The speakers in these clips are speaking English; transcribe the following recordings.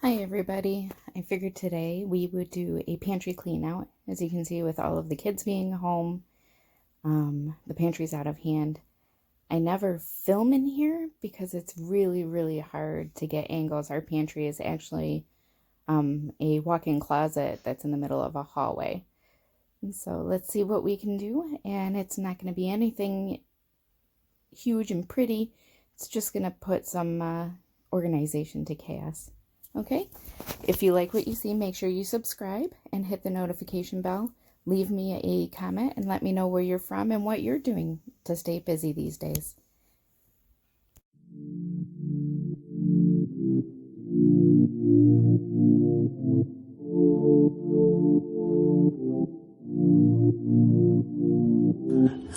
Hi everybody. I figured today we would do a pantry clean out. As you can see, with all of the kids being home, the pantry's out of hand. I never film in here because it's really hard to get angles. Our pantry is actually a walk-in closet that's in the middle of a hallway. And so let's see what we can do. And it's not going to be anything huge and pretty. It's just going to put some organization to chaos. Okay, if you like what you see, make sure you subscribe and hit the notification bell. Leave me a comment and let me know where you're from and what you're doing to stay busy these days.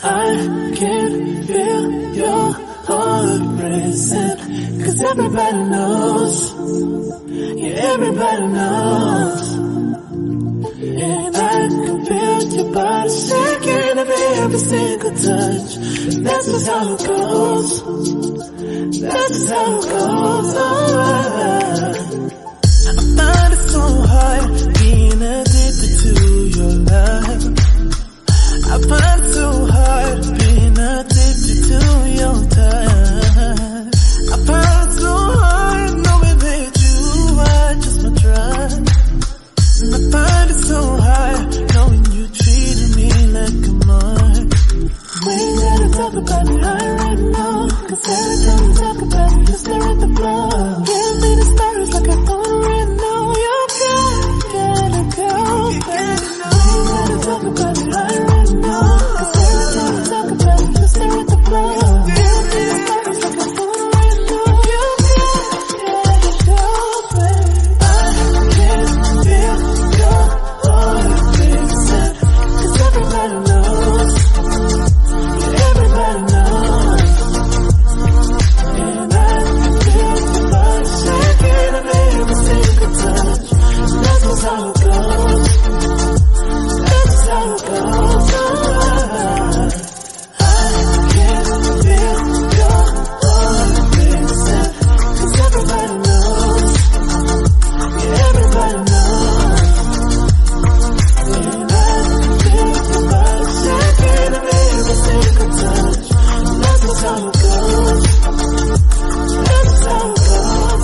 I can feel your heart racing, 'cause everybody knows, yeah, everybody knows. And I can feel your body shaking of every single touch. And that's just how it goes. That's just how it goes. I find it so hard being addicted to your love. I find it so hard being addicted to your touch. I find it so hard knowing that you are just my drug. And I find it so hard knowing you treated me like a mark. We ain't gotta talk about it right now, 'cause every time we talk about it, you stare at the floor. Give me the stars like I don't right now. You gotta go, baby. We ain't gotta talk about it right now, 'cause every time we talk about it, you stare at the floor. Give me the stars like I don't right now. You gotta go, baby. I can feel your heart racing, 'cause everybody knows, yeah, everybody knows. And I can feel your body shaking of every single touch. That's just how it goes. That's just how it goes. I can feel your heart racing, 'cause everybody knows, yeah, everybody knows. And I can feel your body shaking of every single touch. That's just how it goes. That's just how it goes.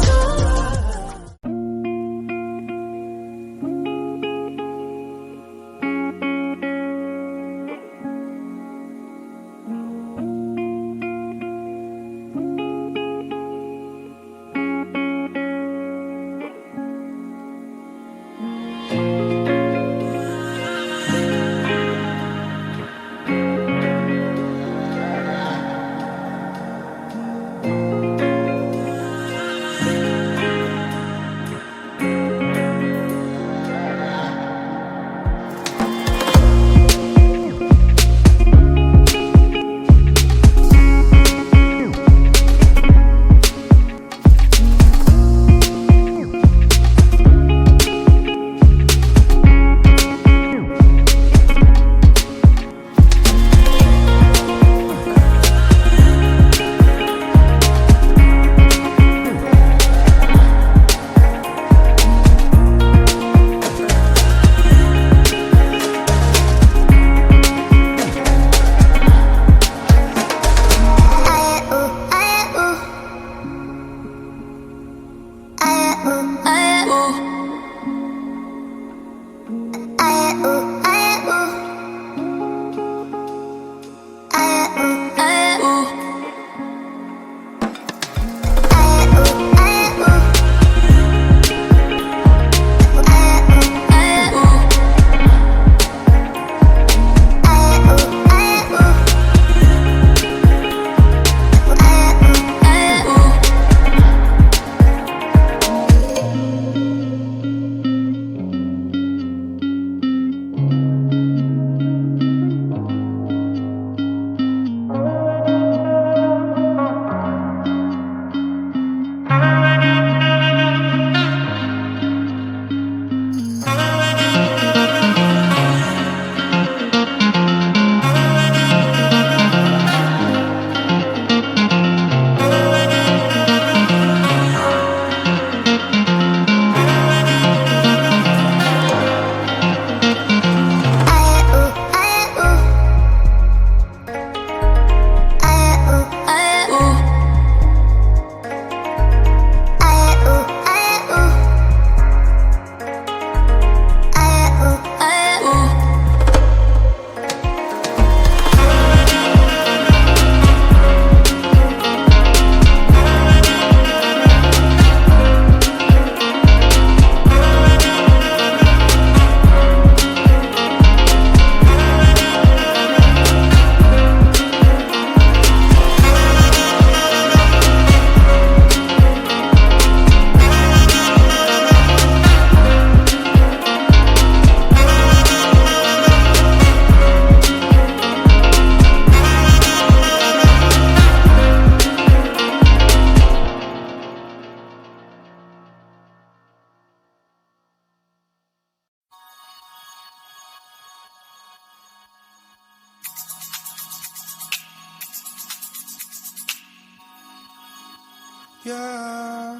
Yeah,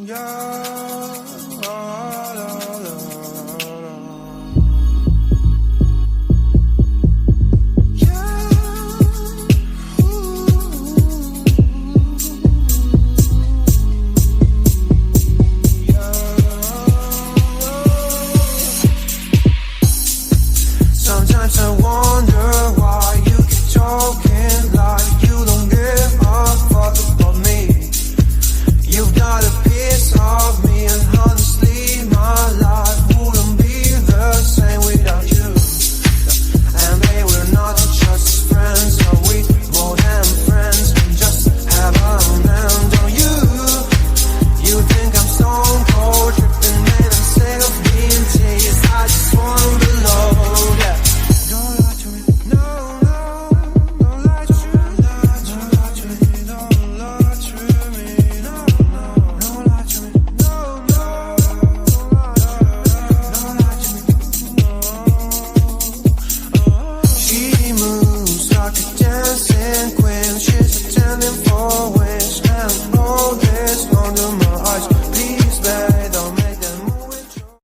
yeah.